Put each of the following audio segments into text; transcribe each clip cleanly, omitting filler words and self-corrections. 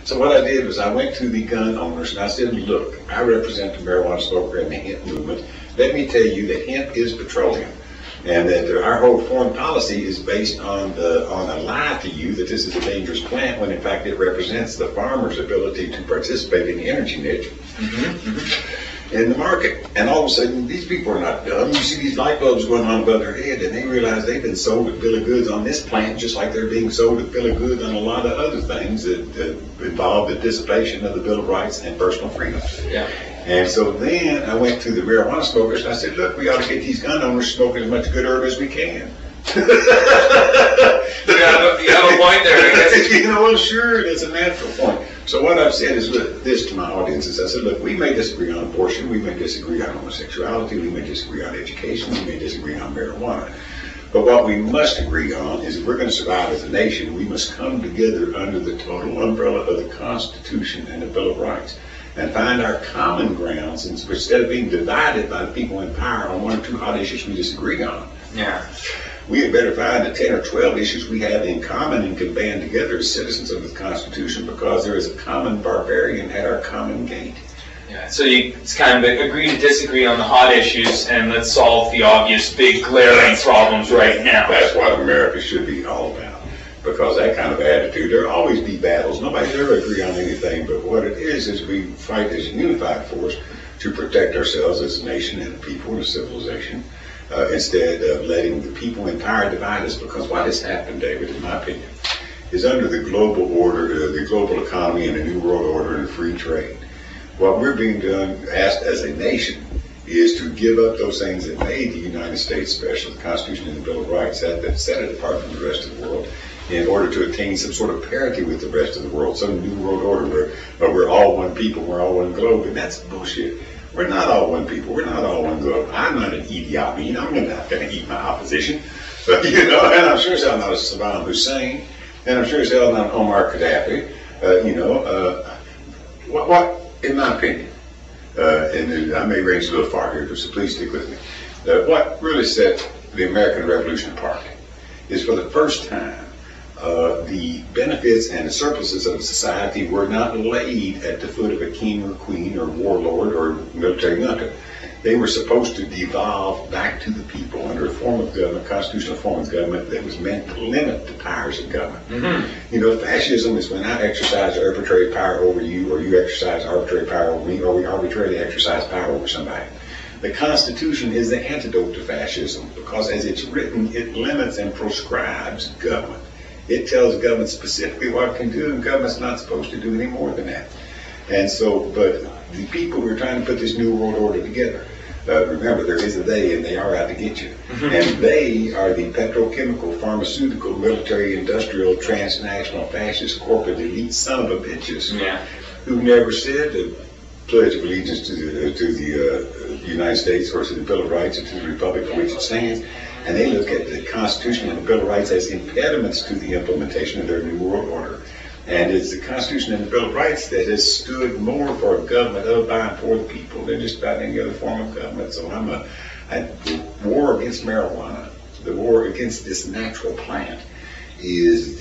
So what I did was I went to the gun owners and I said, look, I represent the marijuana smoker and the hemp movement. Let me tell you that hemp is petroleum, and that our whole foreign policy is based on a lie to you that this is a dangerous plant, when in fact it represents the farmer's ability to participate in the energy niche in the market. And all of a sudden, these people are not dumb. You see these light bulbs going on above their head, and they realize they've been sold a bill of goods on this plant, just like they're being sold a bill of goods on a lot of other things that involve the dissipation of the Bill of Rights and personal freedoms. Yeah. And so then I went to the marijuana smokers and I said, look, we ought to get these gun owners smoking as much good herb as we can. You have a point there, I guess. You know, well, sure, it's a natural point. So what I've said is this to my audiences. I said, look, we may disagree on abortion, we may disagree on homosexuality, we may disagree on education, we may disagree on marijuana. But what we must agree on is if we're going to survive as a nation, we must come together under the total umbrella of the Constitution and the Bill of Rights, and find our common grounds instead of being divided by the people in power on one or two hot issues we disagree on. Yeah. We had better find the 10 or 12 issues we have in common and can band together as citizens of the Constitution, because there is a common barbarian at our common gate. Yeah, so it's kind of agree to disagree on the hot issues, and let's solve the obvious, big, glaring problems right now. That's what America should be all about, because that kind of attitude, there'll always be battles. Nobody's ever agree on anything, but what it is we fight as a unified force to protect ourselves as a nation and a people and a civilization, instead of letting the people in power divide us. Because what has happened, David, in my opinion, is under the global order, the global economy and the New World Order and free trade, what we're being asked as a nation is to give up those things that made the United States special, the Constitution and the Bill of Rights, that set it apart from the rest of the world, in order to attain some sort of parity with the rest of the world, some New World Order where we're all one people, we're all one globe. And that's bullshit. We're not all one people, we're not all one globe. I'm not an Idi Amin, I'm not going to eat my opposition. But, you know, and I'm sure as hell not a Saddam Hussein, and I'm sure as hell not an Omar Gaddafi. What, in my opinion, and I may range a little far here, so please stick with me. What really set the American Revolution apart is, for the first time, the benefits and the surpluses of society were not laid at the foot of a king or queen or warlord or military junta. They were supposed to devolve back to the people under a form of government, constitutional form of government that was meant to limit the powers of government. Mm-hmm. You know, fascism is when I exercise arbitrary power over you, or you exercise arbitrary power over me, or we arbitrarily exercise power over somebody. The Constitution is the antidote to fascism, because as it's written, it limits and proscribes government. It tells government specifically what it can do, and government's not supposed to do any more than that. And so, but the people who are trying to put this New World Order together, remember, there is a they, and they are out to get you. Mm-hmm. And they are the petrochemical, pharmaceutical, military, industrial, transnational, fascist, corporate elite son of a bitches, who never said the Pledge of Allegiance to the United States or to the Bill of Rights or to the Republic for which it stands. And they look at the Constitution and the Bill of Rights as impediments to the implementation of their New World Order. And it's the Constitution and the Bill of Rights that has stood more for a government of, by, and for the people than just about any other form of government. So the war against marijuana, the war against this natural plant, is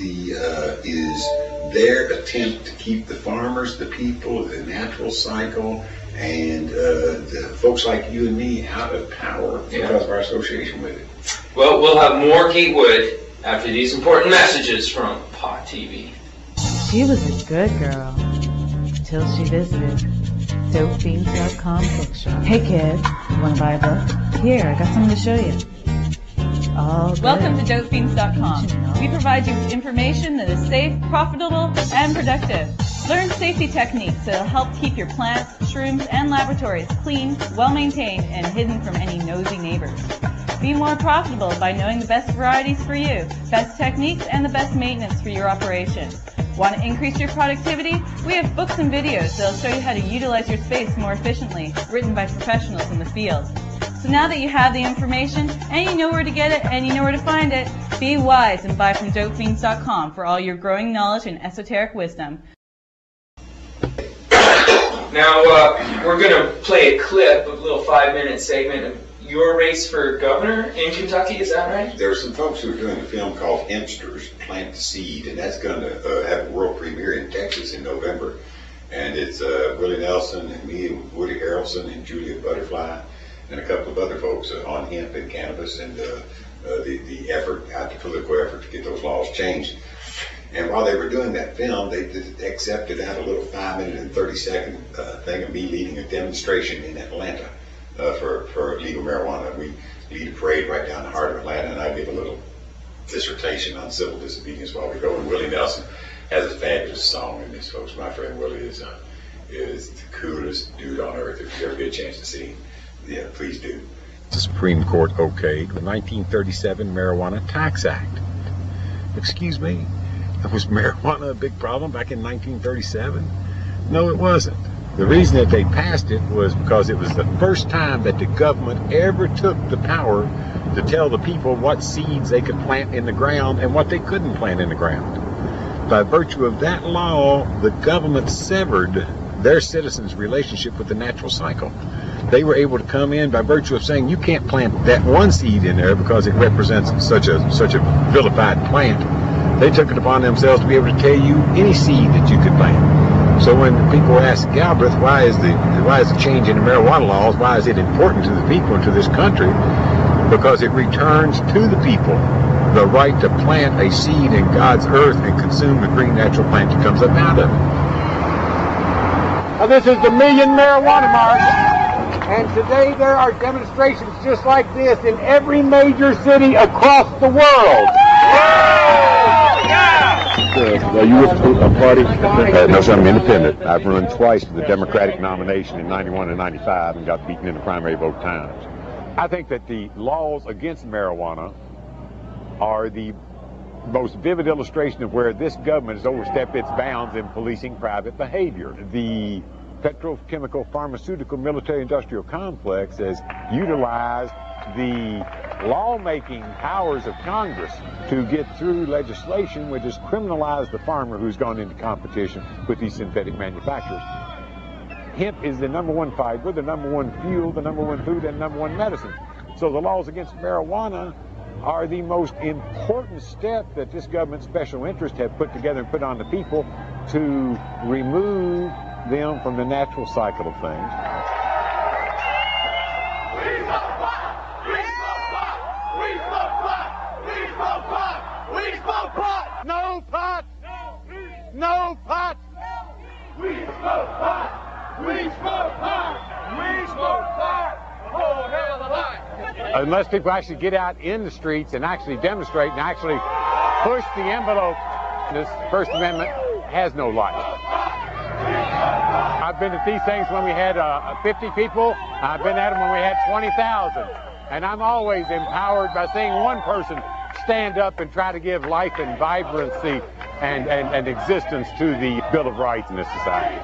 their attempt to keep the farmers, the people, the natural cycle, and the folks like you and me out of power because of our association with it. Well, we'll have more Gatewood after these important messages from Pot TV. She was a good girl till she visited DopeFiends.com bookshop. Hey kid, you want to buy a book? Here, I got something to show you. Oh, welcome to DopeFiends.com. We provide you with information that is safe, profitable, and productive. Learn safety techniques that will help keep your plants, shrooms, and laboratories clean, well-maintained, and hidden from any nosy neighbors. Be more profitable by knowing the best varieties for you, best techniques, and the best maintenance for your operation. Want to increase your productivity? We have books and videos that will show you how to utilize your space more efficiently, written by professionals in the field. So now that you have the information, and you know where to get it, and you know where to find it, be wise and buy from DopeFiends.com for all your growing knowledge and esoteric wisdom. Now, we're going to play a clip, a little 5-minute segment of your race for governor in Kentucky, is that right? There are some folks who are doing a film called Hempsters, Plant the Seed, and that's going to have a world premiere in Texas in November. And it's Willie Nelson and me and Woody Harrelson and Julia Butterfly and a couple of other folks on hemp and cannabis and the effort, the political effort to get those laws changed. And while they were doing that film, they accepted out a little 5-minute and 30-second thing of me leading a demonstration in Atlanta for legal marijuana. We lead a parade right down the heart of Atlanta, and I give a little dissertation on civil disobedience while we go. And Willie Nelson has a fabulous song in this, folks. My friend Willie is the coolest dude on earth. If you ever get a chance to see him, yeah, please do. The Supreme Court okayed the 1937 Marijuana Tax Act. Excuse me, was marijuana a big problem back in 1937? No, it wasn't. The reason that they passed it was because it was the first time that the government ever took the power to tell the people what seeds they could plant in the ground and what they couldn't plant in the ground. By virtue of that law, the government severed their citizens' relationship with the natural cycle. They were able to come in by virtue of saying you can't plant that one seed in there because it represents such a vilified plant. They took it upon themselves to be able to tell you any seed that you could plant. So when people ask Galbraith why is the change in the marijuana laws, why is it important to the people and to this country? Because it returns to the people the right to plant a seed in God's earth and consume the green natural plant that comes up out of it. Now, this is the Million Marijuana March, and today there are demonstrations just like this in every major city across the world. Are you with a party? No, sir, I'm independent. I've run twice for the Democratic nomination in 91 and 95 and got beaten in the primary both times. I think that the laws against marijuana are the most vivid illustration of where this government has overstepped its bounds in policing private behavior. The petrochemical, pharmaceutical, military-industrial complex has utilized the lawmaking powers of Congress to get through legislation which has criminalized the farmer who's gone into competition with these synthetic manufacturers. Hemp is the #1 fiber, the #1 fuel, the #1 food, and #1 medicine. So the laws against marijuana are the most important step that this government special interest have put together and put on the people to remove them from the natural cycle of things. No pot! No pot! We smoke pot! We smoke pot! We smoke pot! Oh, hell of a lot! Unless people actually get out in the streets and actually demonstrate and actually push the envelope, this First Amendment has no life. I've been at these things when we had 50 people. I've been at them when we had 20,000. And I'm always empowered by seeing one person stand up and try to give life and vibrancy and existence to the Bill of Rights in this society.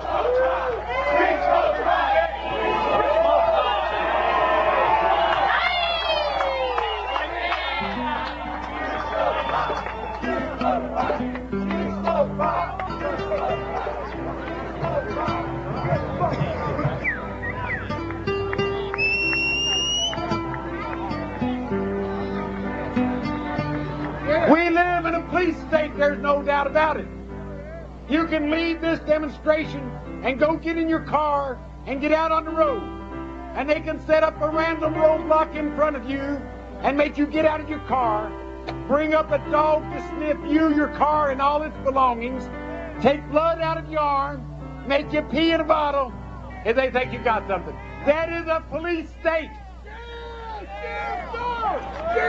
We live in a police state, there's no doubt about it. You can leave this demonstration and go get in your car and get out on the road. And they can set up a random roadblock in front of you and make you get out of your car, bring up a dog to sniff you, your car, and all its belongings, take blood out of your arm, make you pee in a bottle, if they think you got something. That is a police state.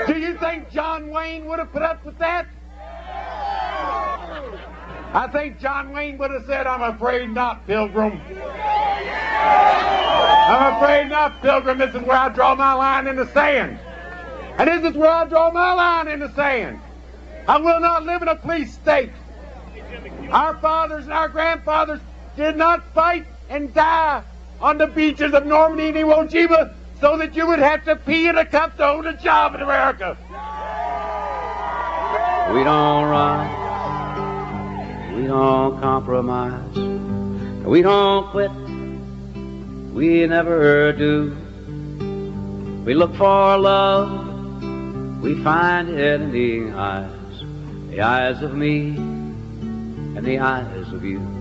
Do you think John Wayne would have put up with that? I think John Wayne would have said, "I'm afraid not, Pilgrim. I'm afraid not, Pilgrim. This is where I draw my line in the sand. And this is where I draw my line in the sand. I will not live in a police state. Our fathers and our grandfathers did not fight and die on the beaches of Normandy and Iwo Jima so that you would have to pee in a cup to hold a job in America." We don't run, we don't compromise, we don't quit, we never do. We look for love, we find it in the eyes of me and the eyes of you.